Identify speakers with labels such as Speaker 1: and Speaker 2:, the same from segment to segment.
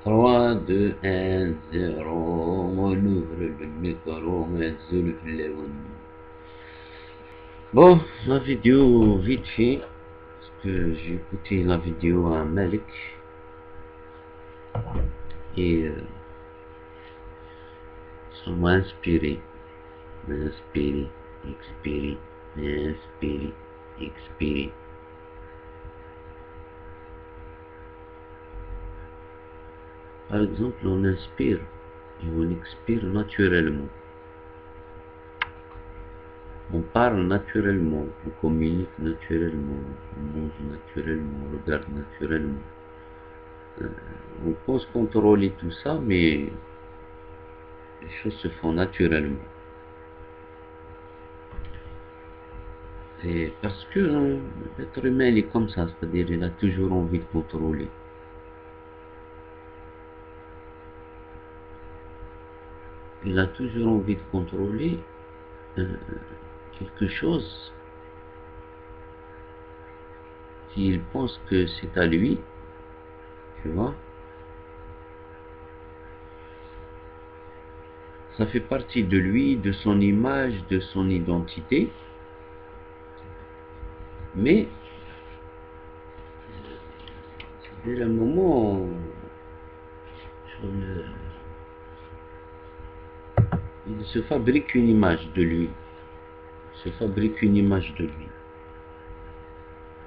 Speaker 1: 3, 2, 1, 0. On ouvre le micro, on le téléphone. Bon, la vidéo vite fait, parce que j'ai écouté la vidéo à Malik et ça m'a inspiré, inspiré, expiré, inspiré, expiré. Par exemple, on inspire et on expire naturellement. On parle naturellement, on communique naturellement, on mange naturellement, on regarde naturellement. On pense contrôler tout ça, mais les choses se font naturellement. Et parce que l'être humain il est comme ça, c'est-à-dire il a toujours envie de contrôler. Il a toujours envie de contrôler euh, quelque chose s'il pense que c'est à lui, tu vois. Ça fait partie de lui, de son image, de son identité, mais dès le moment où il se fabrique une image de lui, il se fabrique une image de lui.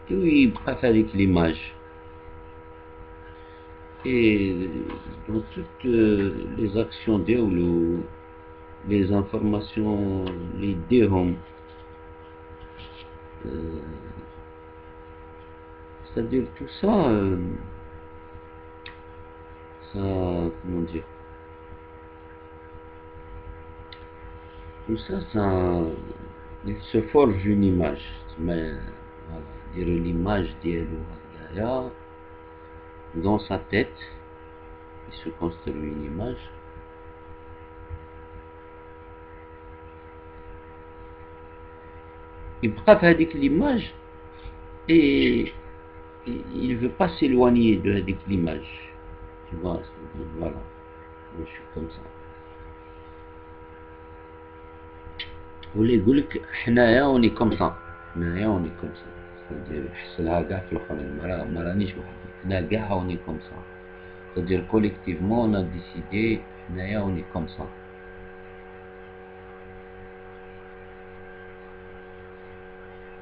Speaker 1: Et oui, il préfère avec l'image. Et dans toutes les actions ou les informations, les dirhams, euh, c'est-à-dire tout ça, ça, comment dire, tout ça, il se forge une image. Mais voilà, dire l'image d'Elohim dans sa tête, il se construit une image. Il brave avec l'image et il ne veut pas s'éloigner de l'image. Tu vois, voilà, je suis comme ça. يقول لك حنايا اوني كوم سا، حنايا اوني كوم سا، c'est-à-dire حسلها كاع في الاخرين، ما رانيش وحدي، حنا كاع اوني كوم سا، c'est-à-dire collectivement on a décidé حنايا اوني كوم سا.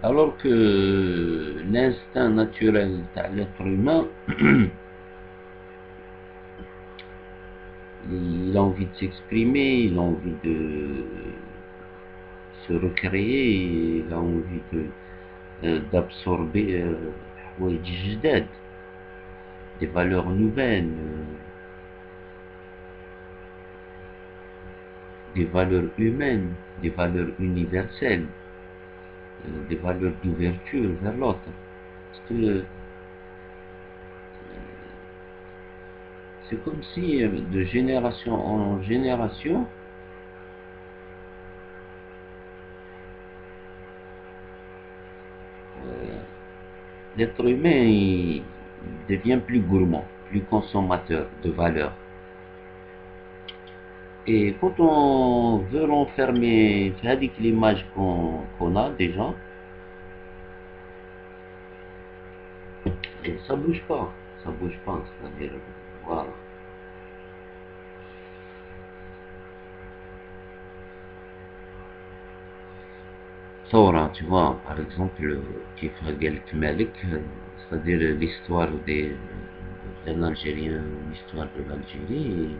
Speaker 1: Alors que l'instinct naturel de l'être humain, il a envie de s'exprimer, il a envie de se recréer, il a envie d'absorber des valeurs nouvelles, des valeurs humaines, des valeurs universelles, des valeurs d'ouverture vers l'autre. Parce que c'est comme si de génération en génération, l'être humain il devient plus gourmand, plus consommateur de valeurs. Et quand on veut l'enfermer, c'est avec l'image qu'on a déjà, et ça bouge pas, c'est-à-dire, voilà. Thora, tu vois, par exemple, qui fait Malik, c'est-à-dire l'histoire d'un Algérien, l'histoire de l'Algérie,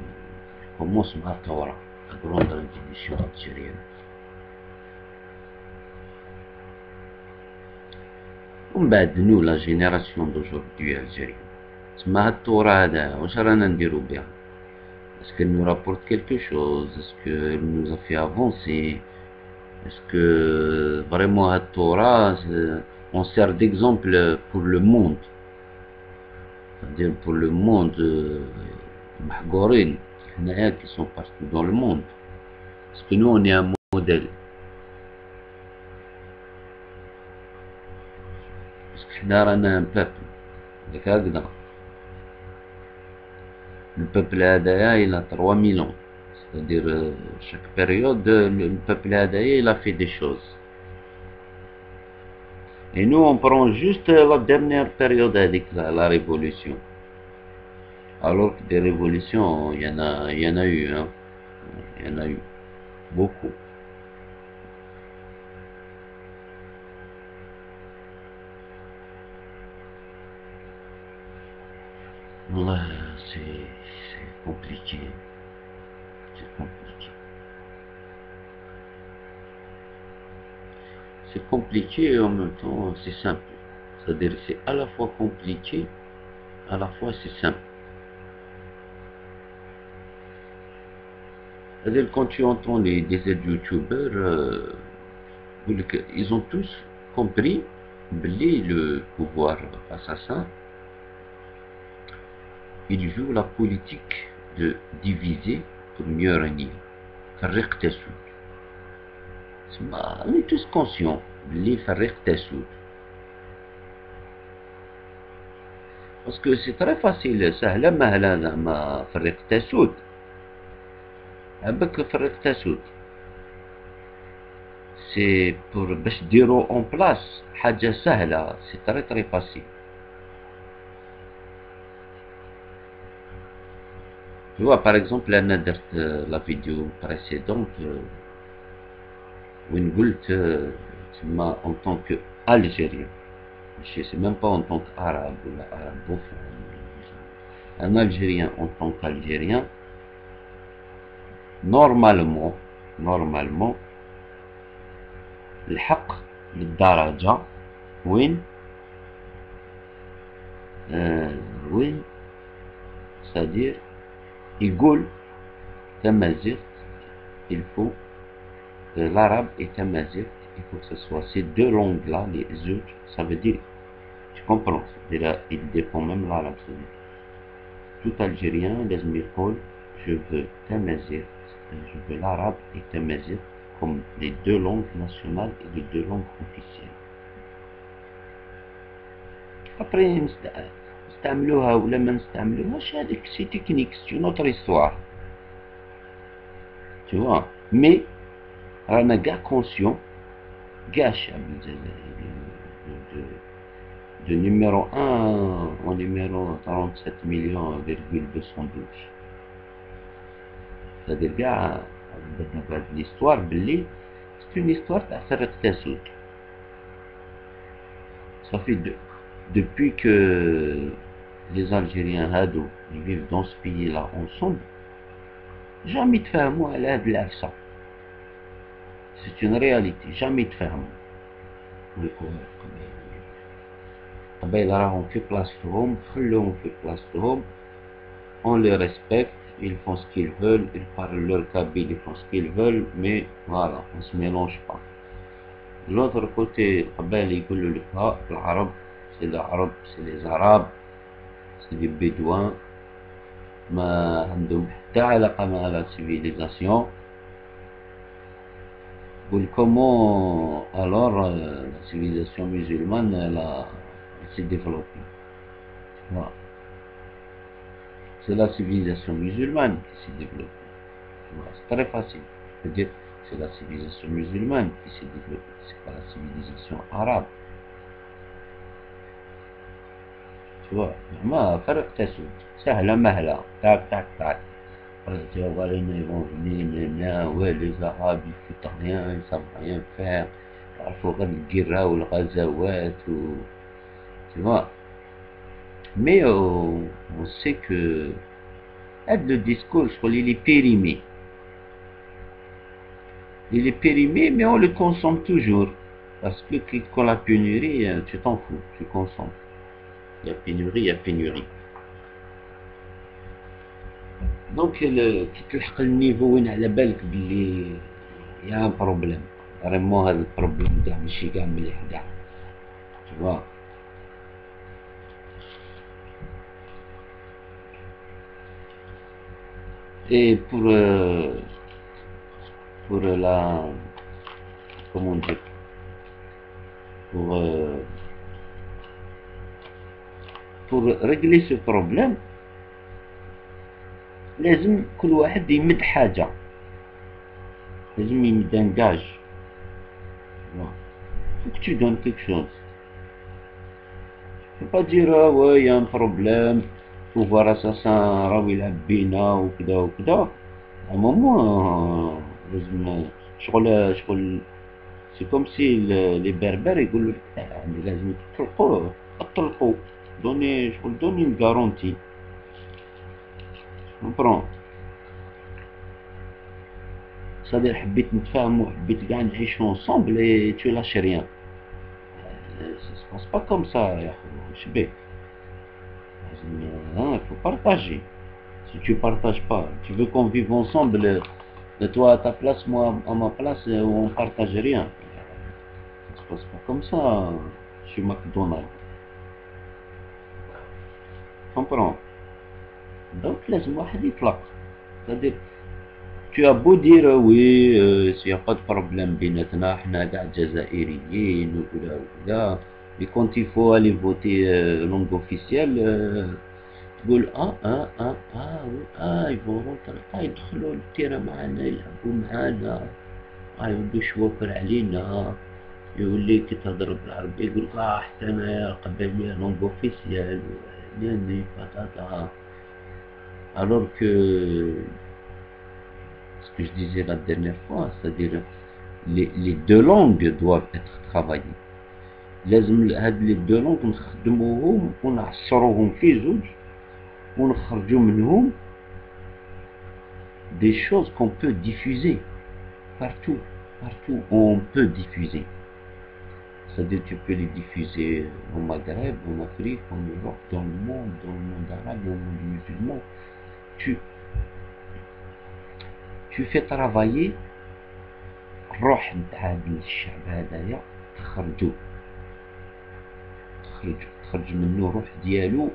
Speaker 1: commence par Thora, la grande révolution algérienne. ومن بعد nous, la génération d'aujourd'hui algérienne. تسمى هاد الثورة هذا واش رانا نديرو بها؟ Est-ce qu'elle nous rapporte quelque chose? Est-ce qu'elle nous a fait avancer? Est-ce que vraiment la Torah, on sert d'exemple pour le monde? C'est-à-dire pour le monde, qui sont partout dans le monde. Parce que nous, on est un modèle. Parce que nous, on a un peuple. Le peuple هذايا il a 3000 ans. C'est-à-dire, chaque période, le peuple هذايا il a fait des choses. Et nous, on prend juste la dernière période avec la révolution. Alors que des révolutions, il y en a eu, hein. Il y en a eu beaucoup. Ouais, c'est compliqué. C'est compliqué. C'est compliqué et en même temps c'est simple. C'est-à-dire c'est à la fois compliqué, à la fois c'est simple. C'est-à-dire quand tu entends des youtubeurs, ils ont tous compris que le pouvoir assassin, il joue la politique de diviser pour mieux régner. فرق تسود. On est tous conscients اللي فرق تسود. Parce que c'est très facile, سهلة مهلة زعما فرق تسود. عباك فرق تسود. C'est pour باش ديرو en place حاجة سهلة, c'est très très facile. Tu vois, par exemple, أنا درت la vidéo précédente وين قلت تسمى en tant que Algérien. C'est même pas en tant qu'arabe ou arabophone. Un Algérien en tant qu'Algérien, normalement, الحق للدرجة وين c'est-à-dire يقول تمازيغ, il faut l'arabe et tamazight, il faut que ce soit ces deux langues-là, les autres, ça veut dire, tu comprends, il dépend même l'arabe. Tout Algérien, les يقول, je veux tamazight, je veux l'arabe et tamazight comme les deux langues nationales et les deux langues officielles. Après, نستعملوها ولا ما نستعملوهاش, هذيك سي تكنيك, c'est une autre histoire. Tu vois, mais رانا كاع conscient, كاع الشعب الجزائري de numéro 1 au numéro 37 millions, 212. C'est-à-dire كاع بدنا l'histoire بلي c'est une histoire تاع فرق تسود. Ça fait depuis que les Algériens هادو ils vivent dans ce pays-là ensemble, jamais تفاهموا على هاد العفسة. C'est une réalité, jamais تفاهموا. قبيل راهم في بلاصتهم, خلوهم في بلاصتهم, on les respecte, ils font ce qu'ils veulent, ils parlent leur kabyle, ils font ce qu'ils veulent, mais voilà, on se mélange pas. De l'autre côté, قبيل يقولوا لك العرب, c'est l'arabe, c'est les arabes, c'est les bédouins, ما عندهم حتى علاقة مع la civilisation. Comment alors la civilisation musulmane elle s'est développée? Voilà. C'est la civilisation musulmane qui s'est développée. Voilà. C'est très facile. C'est-à-dire c'est la civilisation musulmane qui s'est développée. C'est pas la civilisation arabe. Tu vois, ما فرق تسود, سهلة مهلة, tac tac tac. Tu vas voir, ils vont venir, ouais, les Arabes, ils foutent rien, ils savent rien faire. Il faut le guerra ou le ghazawat, tu vois. Mais on sait que le discours, je crois, il est périmé. Il est périmé, mais on le consomme toujours. Parce que quand la pénurie, tu t'en fous, tu consommes. Il y a pénurie, il y a pénurie. Donc, كي تلحق النيفو وين على بالك بلي يا بروبليم, فريمون هذا البروبليم كاع ماشي كاع مليح كاع, tu vois. Et pour la, comment dire, pour régler ce problème, لازم كل واحد يمد حاجة، لازم يمد انجاج. Faut que tu donnes quelque chose. Faut pas dire ouais y a un problème, faut voir assassin راهو يلعب بينا وكذا وكذا. À un moment لازم شغل سي كوم سي لي بربر يقولوا يعني لازم تطلقوا دوني شغل دوني une garantie. كومبرون. صدير حبيت نتفاهموا حبيت كاع نعيشوا انصومبل اي تو لاشي ريان. Ça se passe pas comme ça يا خو واش بيك. Il faut partager. Si tu partages pas, tu veux qu'on vive ensemble, toi à ta place, moi à ma place, où on partage rien. Ça se passe pas comme ça chez McDonald's. Comprends? Donc لازم واحد يطلق. C'est-à-dire tu as beau dire oui, s'il n'y a pas de problème بيناتنا احنا كاع جزائريين وكذا وكذا، mais quand il faut aller voter langue officielle تقول يبغوا رونتر يدخلوا للتيرا معانا يلعبوا معانا يولي شوافر علينا، يولي كي تهضر بالعربية يقولك حتى انايا قبالي لونغ اوفيسيال ناني باتاتا. Alors que ce que je disais la dernière fois, c'est-à-dire les deux langues doivent être travaillées. لازم هاد les deux langues نخدموهم ونعصروهم في زوج ونخرجوا منهم des choses qu'on peut diffuser partout, partout où on peut diffuser. C'est-à-dire tu peux les diffuser au Maghreb, en Afrique, en Europe, dans le monde arabe, dans le monde musulman. Tu fais travailler الروح نتاع هاد الشعب هذايا، تخرج منه روح ديالو،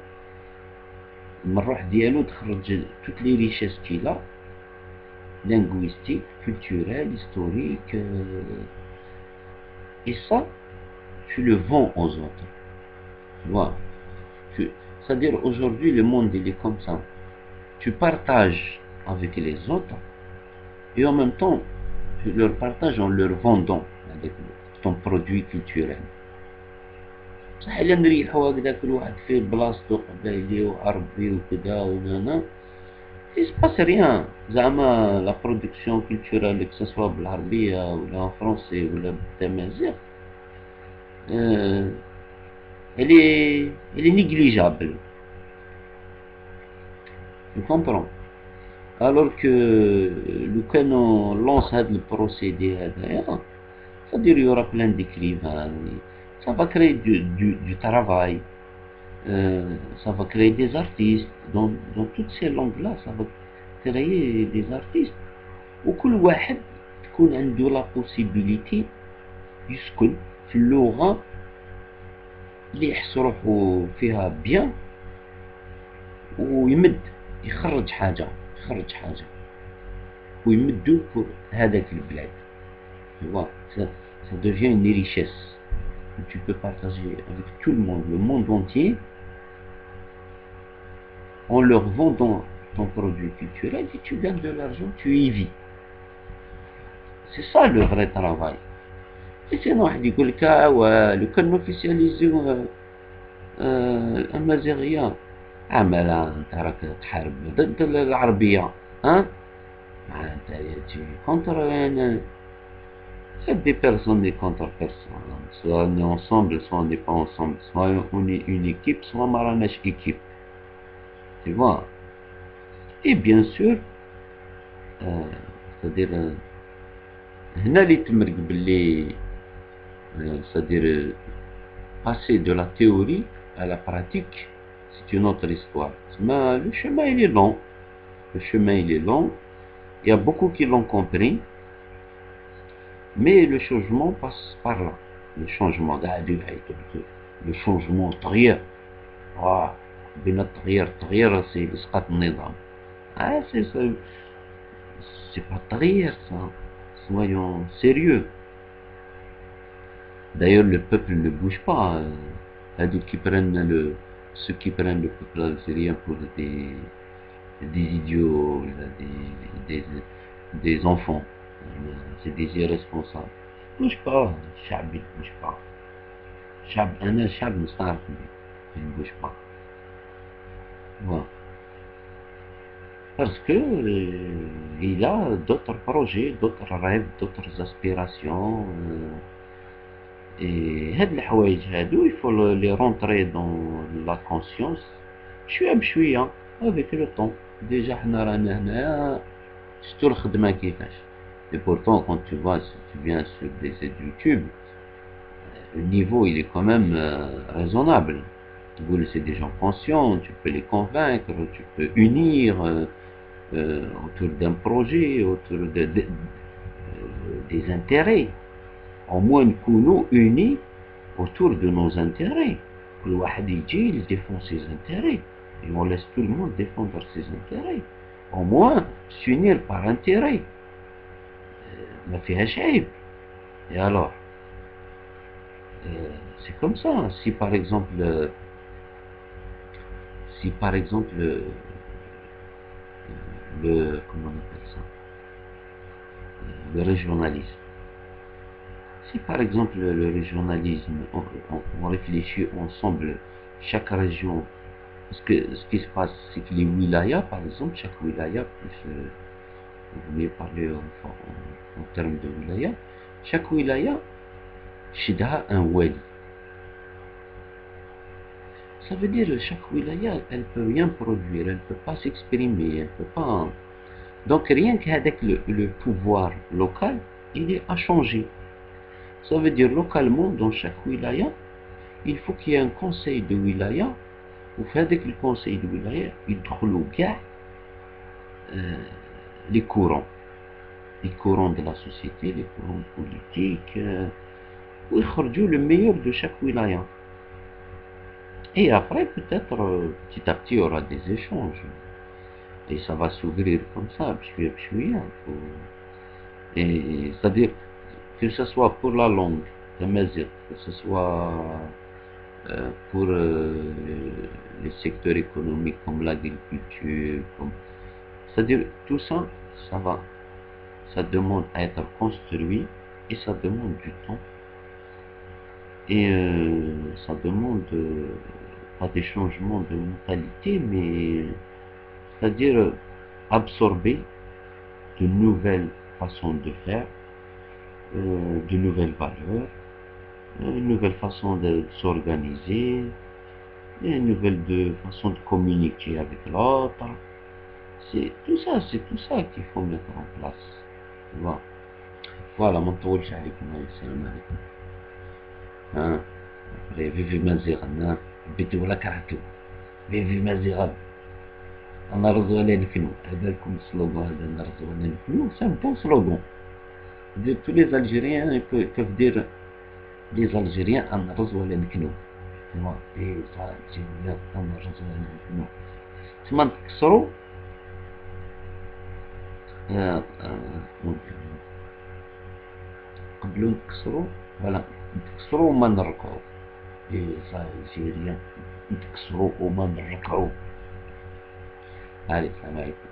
Speaker 1: من الروح ديالو تخرج toutes les richesses qu'il a linguistique, culturelle, historique, et ça tu le vends aux autres. Tu vois, c'est-à-dire aujourd'hui le monde il est comme ça, tu partages avec les autres et en même temps tu leur partages en leur vendant avec ton produit culturel. صح إلا نريحو هكذا كل واحد في بلاصتو قبايلي وعربي وكذا ونانا il se passe rien. زعما لا برودكسيون كولتورال que ce soit بالعربية ولا en français ولا بالتمازيغ elle est négligeable. Tu comprends? Alors que لو كان lance هاد البروسيدي هذايا c'est-à-dire il y aura plein d'écrivains, ça va créer du travail, ça va créer des artistes dans toutes ces langues-là, ça va créer des artistes وكل واحد تكون عنده لا possibilité يسكن في اللغة اللي يحس روحو فيها بيان ويمد يخرج حاجة ويمدو pour هذاك البلاد. Tu vois, ça devient une richesse que tu peux partager avec tout le monde entier, en leur vendant ton produit culturel et tu gagnes de l'argent, tu y vis. C'est ça le vrai travail. Et sinon واحد يقول لك لو كان نوفيسياليزيو الأمازيغية عملا انت راك تحارب ضد العربية انت تجي كونتر. C'est des personnes et contre personnes. Soit on est ensemble, soit on n'est pas ensemble. Soit on est une équipe, soit maranash équipe. Tu vois. Et bien sûr, c'est-à-dire, هنا اللي تمرق باللي c'est-à-dire passer de la théorie à la pratique, c'est une autre histoire. Mais le chemin il est long. Le chemin il est long. Il y a beaucoup qui l'ont compris. Mais le changement passe par là. Le changement, le changement, التغيير. بين التغيير c'est إسقاط النظام. C'est pas التغيير ça. Soyons sérieux. D'ailleurs le peuple ne bouge pas. Ceux qui prennent le peuple algérien pour des idiots, des, des enfants. C'est des irresponsables. Bouge pas, Chabi, bouge pas. Chab, un Chab مستعرف il ne bouge pas. Voilà. Parce que il a d'autres projets, d'autres rêves, d'autres aspirations. Et هاد الحوايج هادو il faut les rentrer dans la conscience شوية بشوية avec le temps. Déjà حنا رانا هنايا شتو الخدمة كيفاش. Et pourtant quand tu vois, si tu viens sur des sites YouTube, le niveau il est quand même raisonnable. C'est des gens conscients, tu peux les convaincre, tu peux unir autour d'un projet, autour des intérêts. Au moins nous unis autour de nos intérêts. كل واحد يجي il défend ses intérêts et on laisse tout le monde défendre ses intérêts. Au moins s'unir par intérêt. ما فيهاش عيب. Et alors c'est comme ça. Si par exemple comment on appelle ça, le régionalisme. Si par exemple le régionalisme, on réfléchit ensemble, chaque région, parce que ce qui se passe, c'est que les wilayas, par exemple, chaque wilaya, plus vous mieux parler en termes de wilaya, chaque wilaya, shidha un wali. Ça veut dire que chaque wilaya, elle peut rien produire, elle peut pas s'exprimer, elle peut pas. Donc rien qu'avec le pouvoir local, il est à changer. Ça veut dire localement, dans chaque wilaya, il faut qu'il y ait un conseil de wilaya, ou avec le conseil de wilaya, il les courants de la société, les courants politiques, où il le meilleur de chaque wilaya. Et après, peut-être, petit à petit, il y aura des échanges. Et ça va s'ouvrir comme ça, et c'est-à-dire que ce soit pour la langue, que ce soit pour les secteurs économiques comme l'agriculture, c'est-à-dire tout ça, ça demande à être construit et ça demande du temps et ça demande pas des changements de mentalité, mais c'est-à-dire absorber de nouvelles façons de faire, de nouvelles valeurs, une nouvelle façon de s'organiser, une nouvelle façon de communiquer avec l'autre. C'est tout ça qu'il faut mettre en place. Voilà. Voilà, mon tour, salam alaikum. Hein? Après, vive Maziran, بيتي ولا كرهتو. vive Maziran. أنا رزوانين نكنو. هذا لكم السلوغان هذا أنا رزوانين نكنو. C'est un bon slogan. Tous les Algériens peuvent dire les Algériens أنا رزوانين نكنو. Les Algériens أنا رزوانين نكنو. تما نكسروا قبلوا نكسروا فوالا نتكسروا وما نركعوا. لي الجزائريين نتكسروا وما نركعوا. عليك السلام عليكم.